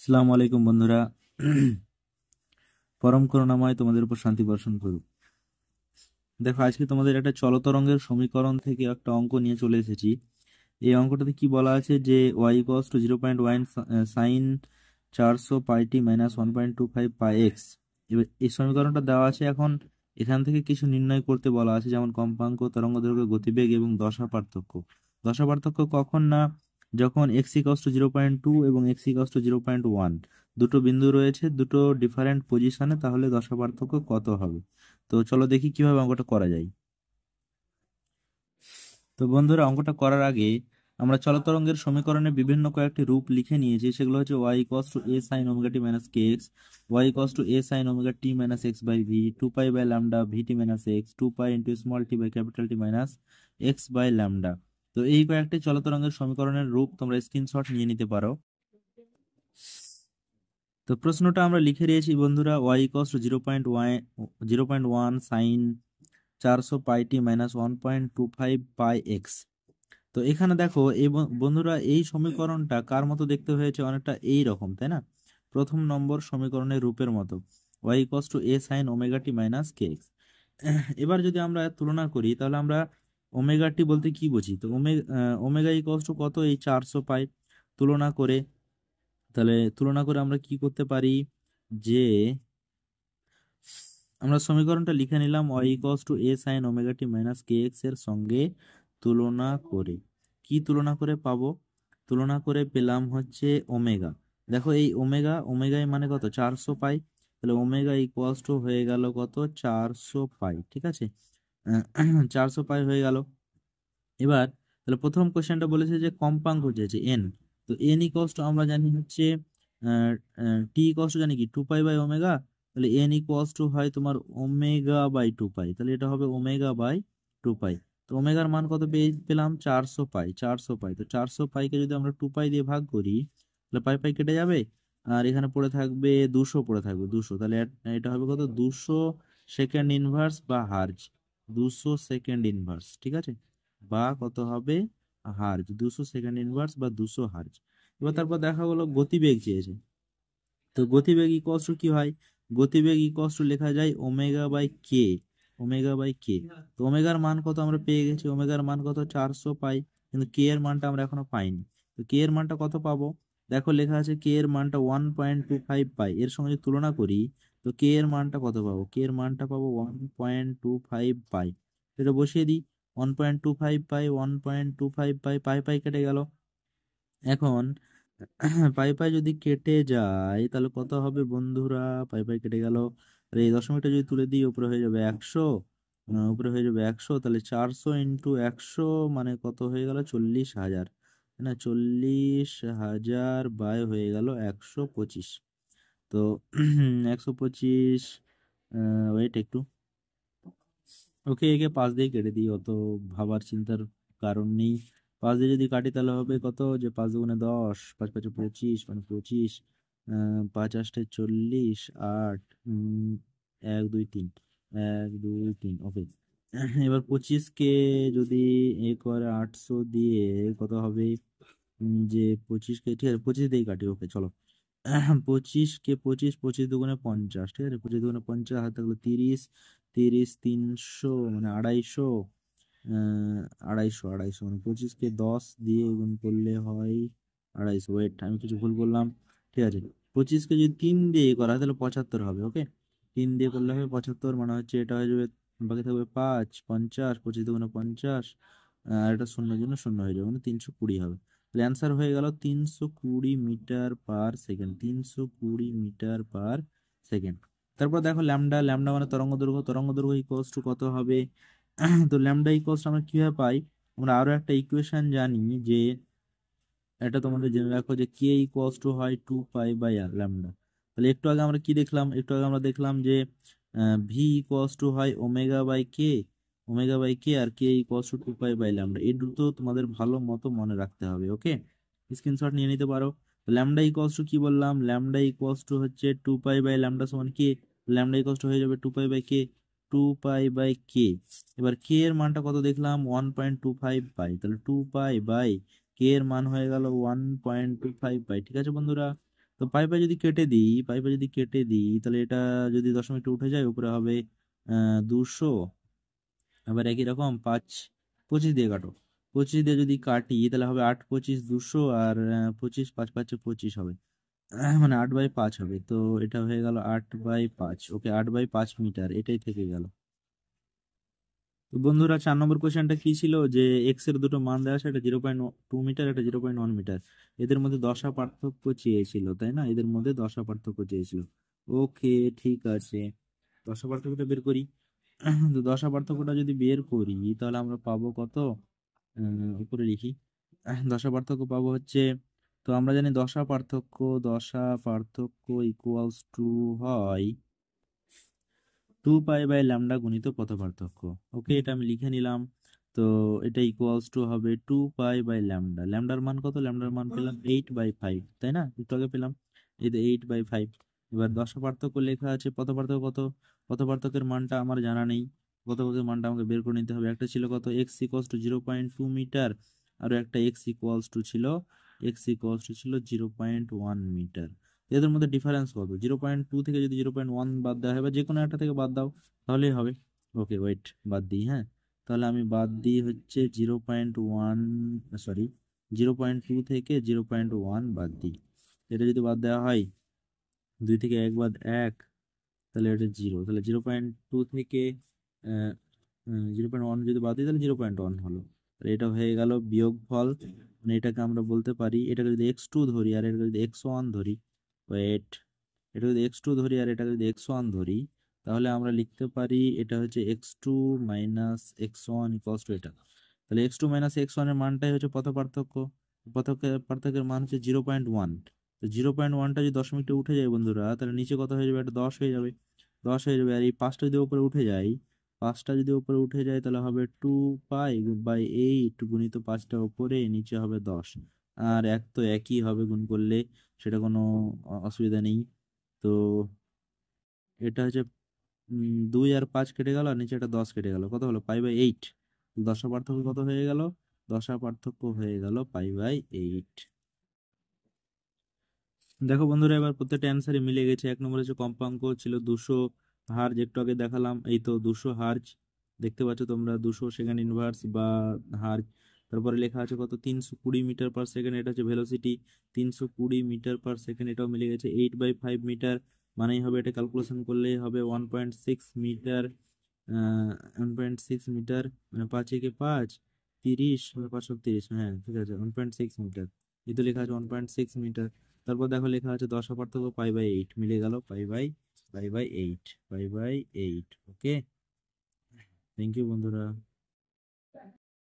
আসসালামু আলাইকুম বন্ধুরা। পরম করুণাময় তোমাদের উপর শান্তি বর্ষণ করুক। দেখো, আজকে তোমাদের একটা চলতরঙ্গের সমীকরণ থেকে একটা অঙ্ক নিয়ে চলে এসেছি। এই অঙ্কটাতে কি বলা আছে যে y equals to 0.1 sine 400 pi t minus 1.25 pi x. এবার এই সমীকরণটা দেওয়া আছে। এখন এখান থেকে কিছু নির্ণয় করতে বলা আছে, যেমন কম্পাঙ্ক, তরঙ্গদৈর্ঘ্য, গতিবেগ এবং দশা পার্থক্য। দশা পার্থক্য কখন না, যখন এক্স ইকুয়ালস টু 0.2 এবং এক্স ইকুয়ালস টু 0.1 দুটো বিন্দু রয়েছে, দুটো ডিফারেন্ট পজিশনে, তাহলে দশা পার্থক্য কত হবে। তো চলো দেখি কিভাবে অঙ্কটা করা যায়। তো বন্ধুরা, অঙ্কটা করার আগে আমরা চলতরঙ্গের সমীকরণে বিভিন্ন কয়েকটি রূপ লিখে নিয়েছি। সেগুলো হচ্ছে y equals to A sine omega t minus k x, y equals to A sine omega t minus x by v, 2 pi by lambda v t minus x, 2 pi into small t by capital T minus x by lambda. তো এই কয়েকটি চলতরঙ্গের সমীকরণের রূপ তোমরা screenshot নিয়ে নিতে পারো। তো প্রশ্নটা আমরা লিখে দিয়েছি বন্ধুরা, y equals to 0.1 sine 400 pi t minus 1.25 pi x. তো এখানে দেখো এই বন্ধুরা, এই সমীকরণটা কার মতো দেখতে হয়েছে, অনেকটা এই রকম, তাই না? প্রথম নম্বর সমীকরণের রূপের মতো, y equals to A sine omega t minus k x. এবার যদি আমরা তুলনা করি, তাহলে আমরা ওমেগা টি বলতে কি বুঝি? তো ওমেগা ইকুয়ালস টু কত, এই 400 পাই। তুলনা করে আমরা কি করতে পারি, যে আমরা সমীকরণটা লিখে নিলাম y equals to A sine omega t minus k x এর সঙ্গে তুলনা করে। কি তুলনা করে পাবো? তুলনা করে পেলাম হচ্ছে ওমেগা। দেখো, এই ওমেগায় মানে কত, 400 পাই। তাহলে ওমেগা ইকুয়ালস টু হয়ে গেল কত, 400 পাই। ঠিক আছে, 400 পাই হয়ে গেল। এবার তাহলে প্রথম কোশ্চেনটা বলেছে যে কম্পাঙ্ক চেয়েছে এন। তো এন ইকুয়ালস টু আমরা জানি হচ্ছে টি ইকুয়ালস টু জানি কি 2 পাই বাই ওমেগা। তাহলে এন ইকুয়ালস টু হয় তোমার ওমেগা বাই 2 পাই, তাহলে এটা হবে ওমেগা বাই 2 পাই। তো ওমেগার মান কত পেলাম, 400 পাই। 400 পাই, তো 400 পাইকে যদি আমরা 2 পাই দিয়ে ভাগ করি, তাহলে পাই পাই কেটে যাবে, আর এখানে পড়ে থাকবে 200, পড়ে থাকবে 200। তাহলে এটা হবে কত, 200 সেকেন্ড ইনভার্স বা হার্জ। 200 সেকেন্ড ইনভার্স, ঠিক আছে, বা কত হবে, হার্জ। 200 সেকেন্ড ইনভার্স বা 200 হার্জ। এবার তারপর দেখা হলো গতিবেগ চেয়েছে। তো গতিবেগ ইকুয়ালস টু কি হয়, গতিবেগ ইকুয়ালস টু লেখা যায় omega by k. Omega by k. তো ওমেগার মান কত আমরা পেয়ে গেছি, ওমেগার মান কত, 400 পাই। কিন্তু কে এর মানটা আমরা এখনো পাইনি। তো কে এর মানটা কত পাবো? দেখো, লেখা আছে কে এর মানটা 1.25 পাই। এর সঙ্গে যদি তুলনা করি, তো কে এর মানটা কত পাবো? কে এর মানটা পাবো 1.25 পাই। এটা বসিয়ে দিই, 1.25 পাই, 1.25 পাই, পাই পাই কেটে গেল। এখন পাই পাই যদি কেটে যায়, তাহলে কত হবে বন্ধুরা? পাই পাই কেটে গেল। আর এই দশমিকটা যদি তুলে দিই, উপরে হয়ে যাবে 100। উপরে হয়ে যাবে 100, তাহলে 400 ইন্টু 100 মানে কত হয়ে গেল, 40,000। না, 40,000 বাই হয়ে গেল 125। তো 125, ওয়েট একটু, ওকে, একে 5 দিয়ে কেটে দিই, অত ভাবার চিন্তার কারণ নেই। 5 দিয়ে যদি কাটি, তাহলে হবে কত, যে 5 × 2 = 10, 5×5 = 25, মানে 25, 5×8 = 40, 8, 1 2 3, 1 2 3, ওকে। এবার 25কে যদি করে 800 দিয়ে কত হবে, যে 25কে, ঠিক আছে, 25 দিয়ে কাটি, ওকে চলো। 25কে 25, 25 × 2 = 50, ঠিক আছে, 25 × 2 = 50, হাতে থাকলো 30, 30, 300 মানে 250, 250 মানে 25কে 10 দিয়ে গুণ করলে হয় 250। ওয়েট, আমি কিছু ভুল করলাম, ঠিক আছে। 25কে যদি 3 দিয়ে করা হয়, তাহলে 75 হবে, ওকে। 3 দিয়ে করলে হবে 75, মানে হচ্ছে এটা হয়ে যাবে, বাকি থাকবে 5, 50, 25 × 2 = 50, আর এটা শূন্যের জন্য শূন্য হয়ে যাবে, মানে 320 হবে। তাহলে অ্যান্সার হয়ে গেল 320 metre per second, 320 metre per second. তারপর দেখো ল্যামডা, ল্যামডা মানে তরঙ্গ দৈর্ঘ্য। তরঙ্গ দৈর্ঘ্য ইকুয়ালস টু কত হবে? তো ল্যামডা ইকুয়ালস আমরা কিভাবে পাই? আমরা আরো একটা ইকুয়েশন জানি, যে এটা তোমাদের জেনে রাখো, যে কে ইকুয়ালস টু হয় 2 পাই বাই আর ল্যামডা। তাহলে একটু আগে আমরা কি দেখলাম, একটু আগে আমরা দেখলাম যে ভি ইকুয়ালস টু হয় omega by k, omega by k, আর k equals to 2 pi by lambda. এই দুটো তোমাদের ভালো মতো মনে রাখতে হবে, ওকে। স্ক্রিনশট নিয়ে নিতে পারো। ল্যামডা ইকুয়ালস টু কি বললাম, ল্যামডা ইকুয়ালস টু হচ্ছে 2 পাই বাই ল্যামডা সমান কে। ল্যামডা ইকুয়ালস টু হয়ে যাবে 2 pi by K, 2 pi by কে। এবার কে এর মানটা কত দেখলাম, 1.25 পাই। তাহলে 2 পাই বাই কে এর মান হয়ে গেল 1.25 পাই। ঠিক আছে বন্ধুরা, তো পাই পাই যদি কেটে দিই তাহলে এটা যদি দশমিকটা উঠে যায় উপরে হবে 200। আবার একই রকম 25 দিয়ে কাটো। 25 দিয়ে যদি কাটি তাহলে হবে 8 25 200, আর 25 5 5 25 হবে। মানে 8/5 হবে, তো এটা হয়ে গেল 8/5। ওকে, 8/5 মিটার, এটাই থেকে গেল। তো বন্ধুরা, 4 নম্বর কোশ্চেনটা কি ছিল, যে এক্স এর দুটো মান দেওয়া আছে, একটা 0.2 মিটার, একটা 0.1 মিটার। এদের মধ্যে দশা পার্থক্য চেয়েছিল, তাই না? এদের মধ্যে দশা পার্থক্য চেয়েছিল। ওকে, ঠিক আছে, দশা পার্থক্যটা বের করি। তো দশা পার্থক্যটা যদি বের করি তাহলে আমরা পাবো কত, উপরে লিখি। দশা পার্থক্য পাবো হচ্ছে, তো আমরা জানি দশা পার্থক্য ইকুয়ালস টু হয় 2 পাই/ল্যামডা গুণিত পথ পার্থক্য। ওকে, এটা আমি লিখে নিলাম। তো এটা ইকুয়ালস টু হবে 2 পাই/ল্যামডা। ল্যামডার মান কত? ল্যামডার মান পেলাম 8/5, তাই না? একটু আগে পেলাম, এই তো 8/5। এবার দশা পার্থক্য লেখা আছে, পথ পার্থক্য কত? পথ পার্থক্যের মানটা আমার জানা নেই, পথ পার্থক্যের মানটা আমাকে বের করে নিতে হবে। একটা ছিল কত, x = 0.2 মিটার, আর একটা x = 0.1 মিটার। এদের মধ্যে ডিফারেন্স কত? 0.2 থেকে যদি 0.1 বাদ দেওয়া হয়, বা যে কোনো একটা থেকে বাদ দাও তাহলেই হবে। ওকে, ওয়েট, বাদ দিই, হ্যাঁ। তাহলে আমি বাদ দিই হচ্ছে 0.1, সরি, 0.2 থেকে 0.1 বাদ দিই। এটা যদি বাদ দেওয়া হয়, 2 থেকে 1 বাদ 1, তাহলে এটা 0। তাহলে 0.2 থেকে 0.1 যদি বাদ দিই তাহলে 0.1 হলো। তাহলে এটা হয়ে গেল বিয়োগফল। মানে এটাকে আমরা বলতে পারি, এটাকে যদি x2 ধরি আর এটাকে যদি x1 ধরি, ওয়েট, এটা যদি x2 ধরি আর এটাকে যদি x1 ধরি, তাহলে আমরা লিখতে পারি এটা হচ্ছে x2 minus x1 equals to এটা। তাহলে x2 মাইনাস x1 এর মানটাই হচ্ছে পথ পার্থক্য। পার্থক্যের মান হচ্ছে 0.1। তো 0.1টা যদি দশমিকটা উঠে যায় বন্ধুরা, তাহলে নিচে কত হয়ে যাবে? এটা 10 হয়ে যাবে। 10 হয়ে যাবে, আর এই 5টা যদি উপরে উঠে যায়, 5টা যদি উপরে উঠে যায় তাহলে হবে 2 পাই/8 গুণিত 5টা উপরে, নিচে হবে 10। আর এক তো একই হবে গুণ করলে, সেটা কোনো অসুবিধা নেই। তো এটা হচ্ছে 2 আর 5 কেটে গেল, আর নিচে একটা 10 কেটে গেল, কত হলো? পাই/8। দশা পার্থক্য কত হয়ে গেল? দশা পার্থক্য হয়ে গেল পাই/8। দেখো বন্ধুরা, এবার প্রত্যেকটা অ্যান্সারই মিলে গেছে। 1 নম্বর হচ্ছে কম্পাঙ্ক ছিল 200 হার্জ, একটু আগে দেখালাম, এই তো 200 হার্জ, দেখতে পাচ্ছ তোমরা, 200 সেকেন্ড ইনভার্স বা হার্জ। তারপরে লেখা আছে কত, 320 মিটার/সেকেন্ড, এটা হচ্ছে ভেলোসিটি। 320 মিটার/সেকেন্ড, এটাও মিলে গেছে। 8/5 মিটার মানেই হবে, এটা ক্যালকুলেশন করলেই হবে 1.6 মিটার। 1.6 মিটার, 5 × 5 = 30, 530, হ্যাঁ ঠিক আছে, 1.6 মিটার। এই তো লেখা আছে 1.6 মিটার। তারপর দেখো লেখা আছে দশা পার্থক্য পাই/8, মিলে গেল, পাই/8, পাই/8। ওকে, থ্যাংক ইউ বন্ধুরা।